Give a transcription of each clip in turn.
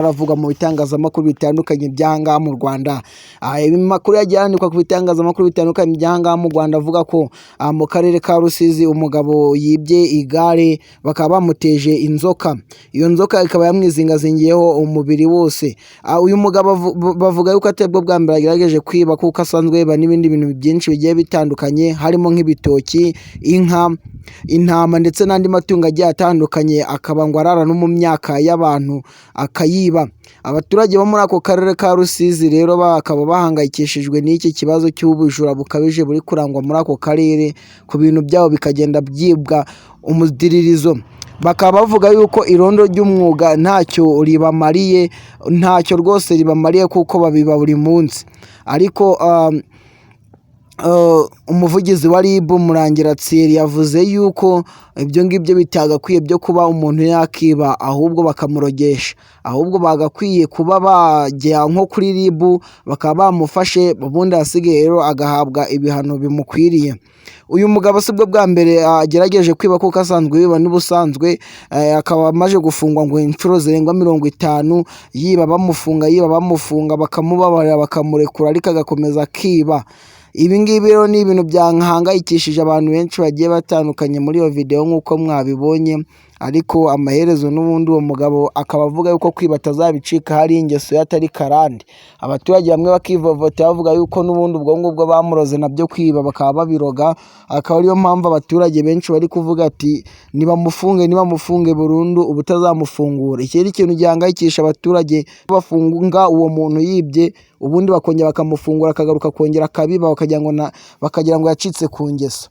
aravugwa mu bitangazamakuru bitandukanye by'ahangaha mu Rwanda. Amakuru yagiye yandikwa ku bitangazamakuru bitandukanye by'ahangaha mu Rwanda avuga ko mu karere ka Rusizi umugabo yibye igare bakaba bamuteje inzoka. Iyo nzoka ikaba yamwizingazingiyeho umubiri wose. Uyu mugabo bavuga yuko atari bwo bwa mbere yagerageje kwiba, kuko asanzwe yiba n'ibindi bintu byinshi bigiye bitandukanye, harimo nk'ibitoki, inka, intama ndetse n'andi matungo agiye atandukanye, akaba ngo arara no mu myaka y'abantu akayiba. Abaturage bo muri ako karere ka Rusizi rero bakaba bahangayikishijwe n'iki kibazo cy'ubujura bukabije buri kurangwa muri ako karere, ku bintu byabo bikagenda byibwa umudiririzo. Bakaba bavuga yuko irondo ry'umwuga ntacyo ribamariye, ntacyo rwose ribamariye kuko babiba buri munsi. Ariko umuvugizi wa RIB Murangira Thierry yavuze yuko ibyo ngibyo bitagakwiye byo kuba umuntu yakiba, ahubwo bakamurogesha, ahubwo bagakwiye kuba bajya nko kuri RIB bakaba bamufashe, ubundi asigaye rero agahabwa ibihano bimukwiriye. Uyu mugabo si bwo bwa mbere agerageje kwiba, kuko asanzwe yiba n'ubusanzwe, akaba amaze gufungwa ngo inshuro zirenga 50, yiba bamufunga bakamubabarira bakamurekura, ariko agakomeza akiba. Ibi ngibi rero ni ibintu byahangayikishije abantu benshi bagiye batandukanye muri iyo video nk'uko mwabibonye, ariko amaherezo n'ubundi uwo mugabo akaba avuga yuko kwiba atazabicika, hari ingeso ye atari karande. Abaturage bamwe bakivovota bavuga yuko n'ubundi ubwo ngubwo bamuroze nabyo kwiba bakaba babiroga, akaba ariyo mpamvu abaturage benshi bari kuvuga ati nibamufunge burundu ubutazamufungura. Ikindi kintu gihangayikisha abaturage, bafunga uwo muntu yibye, ubundi bakongera bakamufungura akagaruka kongera akabiba, bakagira ngo yacitse ku ngeso.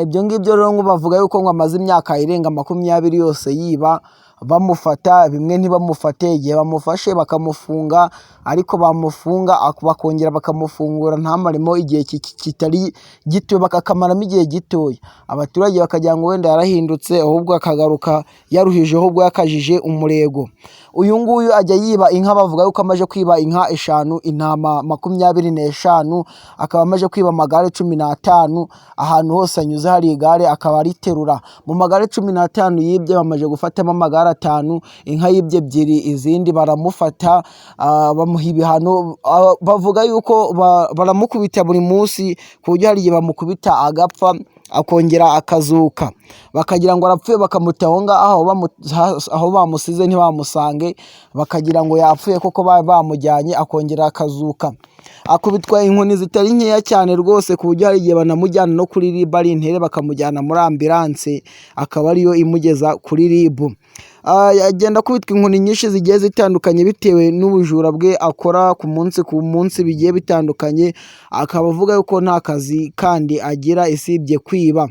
Ibyo ngibyo rero ngo bavuga yuko ngo amaze imyaka irenga 20 yose yiba, bamufata bimwe ntibamufate, igihe bamufashe bakamufunga, ariko bamufunga bakongera bakamufungura ntamaremo igihe kitari gito, bakakamaramo igihe gitoya. Abaturage bakagira ngo wenda yarahindutse, ahubwo akagaruka yaruhije, ahubwo yakajije umurego. Uyu nguyu ajya yiba inka, bavuga yuko amaze kwiba inka 5, intama 25, akaba amaze kwiba amagare 15, ahantu hose anyuze hari igare akaba ariterura. Mu magare 15 yibye bamaze gufatamo amagare 5, inka yibye 2, izindi baramufata bamuha ibihano. Bavuga yuko baramukubita buri munsi, ku buryo hari igihe bamukubita agapfa akongera akazuka, bakagira ngo arapfuye bakamuta aho ngaho aho bamusize ntibamusange, bakagira ngo yapfuye koko bamujyanye, akongera akazuka. Akubitwa inkoni zitari nkeya cyane rwose, ku buryo hari igihe banamujyana no kuri RIB ari intere, bakamujyana muri ambulance akaba ariyo imugeza kuri RIB. Agenda kubitwa inkoni nyinshi zigiye zitandukanye bitewe n'ubujura bwe akora ku munsi bigiye bitandukanye, akaba avuga yuko nta kazi kandi agira isibye kwiba.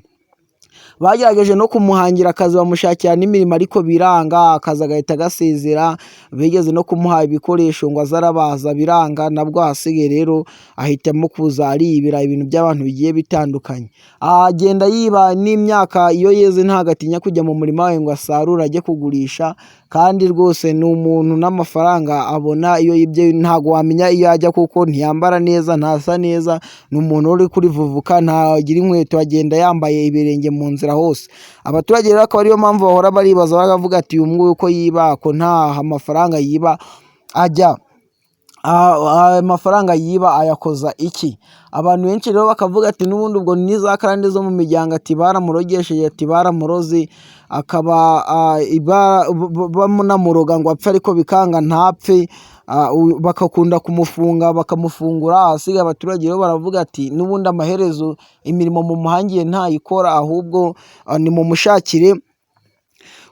Bagerageje no kumuhangira akazi, bamushakira n'imirimo ariko biranga, akazi agahita agasezera. Bigeze no kumuha ibikoresho ngo azarabaza, biranga, nabwo hasigaye rero ahitamo kuza aribira ibintu by'abantu bigiye bitandukanye. Agenda yiba n'imyaka, iyo yeze ntagatinya kujya mu murima we ngo asarure ajye kugurisha, kandi rwose ni umuntu n'amafaranga abona iyo yibye, ntago wamenya iyo ajya kuko ntiyambara neza, ntasa neza, ni umuntu uri kurivuvuka, ntagira inkweto, agenda yambaye ibirenge mu nzira hose. Abaturage rero akaba ariyo mpamvu bahora baribaza, bakavuga ati uyu nguyu uko yiba, ko nta mafaranga yiba ajya, amafaranga yiba ayakoza iki? Abantu benshi rero bakavuga ati n'ubundi ubwo ni za karande zo mu miryango, ati baramurogesheje, ati baramuroze, akaba bamunamuroga ngo apfe, ariko bikanga ntapfe, bakakunda kumufunga bakamufungura. Ahasigaye abaturage rero baravuga ati n'ubundi amaherezo imirimo mumuhangiye ntayikora, ahubwo nimumushakire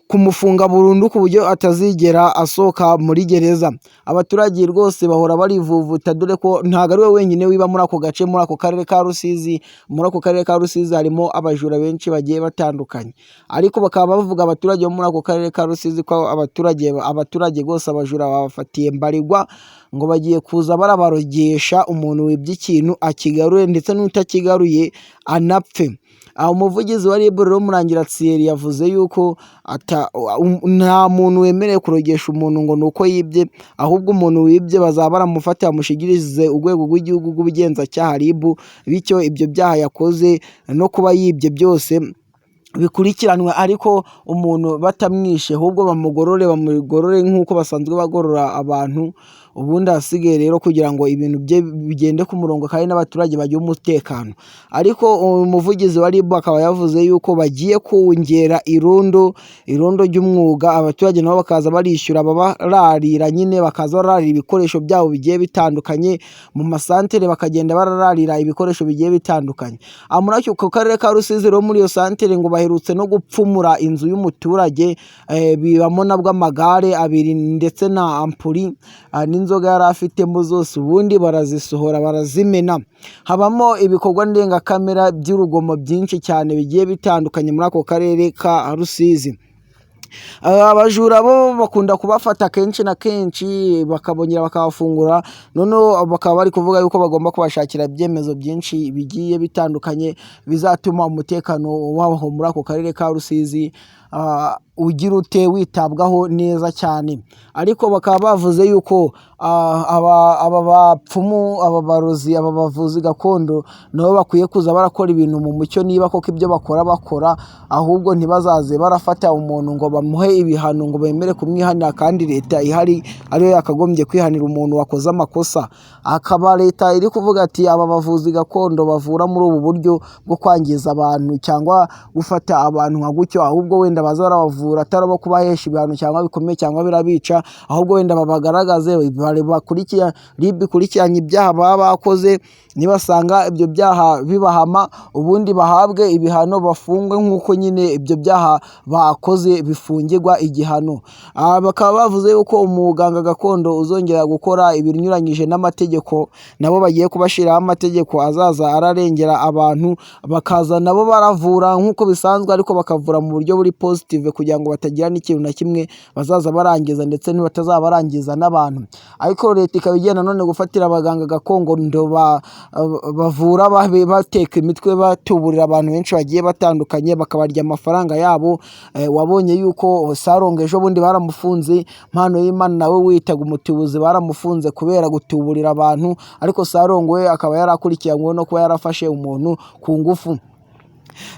kumufunga burundu ku buryo atazigera asohoka muri gereza. Abaturage rwose bahora barivuvuta, dore ko ntabwo ari we wenyine wiba muri ako gace, muri ako karere ka Rusizi. Muri ako karere ka Rusizi harimo abajura benshi bagiye batandukanye, ariko bakaba bavuga abaturage bo muri ako karere ka Rusizi ko abaturage rwose abajura babafatiye mbarirwa, ngo bagiye kuza barabarogesha umuntu wibye ikintu akigarure, ndetse n'utakigaruye anapfe. Umuvugizi wa RIB rero Murangira Thierry yavuze yuko nta muntu wemerewe kurogesha umuntu ngo nuko yibye, ahubwo umuntu wibye bazaba baramufata bamushigirize urwego rw'igihugu rw'ubugenzacyaha RIB, bityo ibyo byaha yakoze no kuba yibye byose bikurikiranwe ariko umuntu batamwishe, ahubwo bamugorore nk'uko basanzwe bagorora abantu, ubundi ahasigaye rero kugira ngo ibintu bye bigende ku murongo kandi n'abaturage bagire umutekano. Ariko umuvugizi wa RIB akaba yavuze yuko bagiye kongera irondo ry'umwuga, abaturage nabo bakaza barishyura ababararira, nyine bakaza bararira ibikoresho byabo bigiye bitandukanye mu masantere, bakagenda barararira ibikoresho bigiye bitandukanye. Muri ako karere ka Rusizi rero muri iyo santere ngo baherutse no gupfumura inzu y'umuturage, bibamo nabwo amagare abiri ndetse na ampuri n'inzoga yari afitemo zose, ubundi barazisohora barazimena. Habamo ibikorwa ndengakamere by'urugomo byinshi cyane bigiye bitandukanye muri ako karere ka Rusizi. Abajura bo bakunda kubafata kenshi na kenshi bakabongera bakabafungura, noneho bakaba bari kuvuga yuko bagomba kubashakira ibyemezo byinshi bigiye bitandukanye bizatuma umutekano waho muri ako karere ka Rusizi ugira witabwaho neza cyane. Ariko bakaba bavuze yuko aba bapfumu, aba barozi, aba bavuzi gakondo nabo bakwiye kuza barakora ibintu mu mucyo, niba koko ibyo bakora, ahubwo ntibazaze barafata umuntu ngo bamuhe ibihano ngo bemere kumwihanira, kandi leta ihari ariyo yakagombye kwihanira umuntu wakoze amakosa. Akaba leta iri kuvuga ati aba bavuzi gakondo bavura muri ubu buryo bwo kwangiza abantu cyangwa gufata abantu nka gutyo, ahubwo wenda baza barabavura atari abo kubahesha ibihano cyangwa bikomeye cyangwa birabica, ahubwo wenda babagaragaze RIB ikurikiranye ibyaha baba bakoze, nibasanga ibyo byaha bibahama ubundi bahabwe ibihano, bafungwe nk'uko nyine ibyo byaha bakoze bifungirwa igihano. Bakaba bavuze yuko umuganga gakondo uzongera gukora ibinyuranyije n'amategeko, nabo bagiye kubashyiraho amategeko azaza ararengera abantu, bakaza nabo baravura nk'uko bisanzwe, ariko bakavura mu buryo buri positive kugira ngo batagira n'ikintu na kimwe bazaza barangiza, ndetse batazaba barangiza n'abantu. Ariko leta ikaba igenda none gufatira abaganga gakondo bavura bateka imitwe, batuburira abantu benshi bagiye batandukanye, bakabarya amafaranga yabo. Wabonye yuko Sarongo ejo bundi baramufunze, Mpano y'Imana nawe witaga umutubuzi baramufunze kubera gutuburira abantu, ariko Sarongo we akaba yarakurikiranyweho no kuba yarafashe umuntu ku ngufu.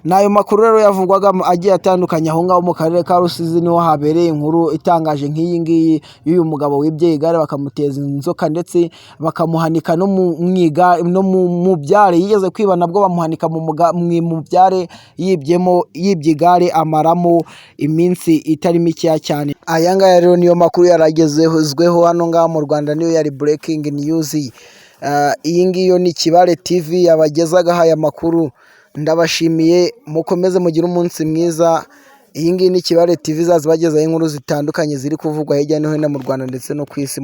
N'ayo makuru rero yavugwaga agiye atandukanye aho ngaho mu karere ka Rusizi, niho habereye inkuru itangaje nk'iyi ngiyi y'uyu mugabo wibye igare bakamuteza inzoka, ndetse bakamuhanika no mu byare yigeze kwiba, nabwo bamuhanika mu byare yibye igare amaramo iminsi itari mikeya cyane. Aya ngaya rero niyo makuru yaragezweho hano ngaha mu Rwanda, niyo yari breaking news. Iyi ngiyo ni Kibale TV yabagezagaho aya makuru. Ndabashimiye, mukomeze mugire umunsi mwiza. Iyi ngiyi ni Kibale TV izaza ibagezaho inkuru zitandukanye ziri kuvugwa hirya no hino mu Rwanda ndetse no ku isi.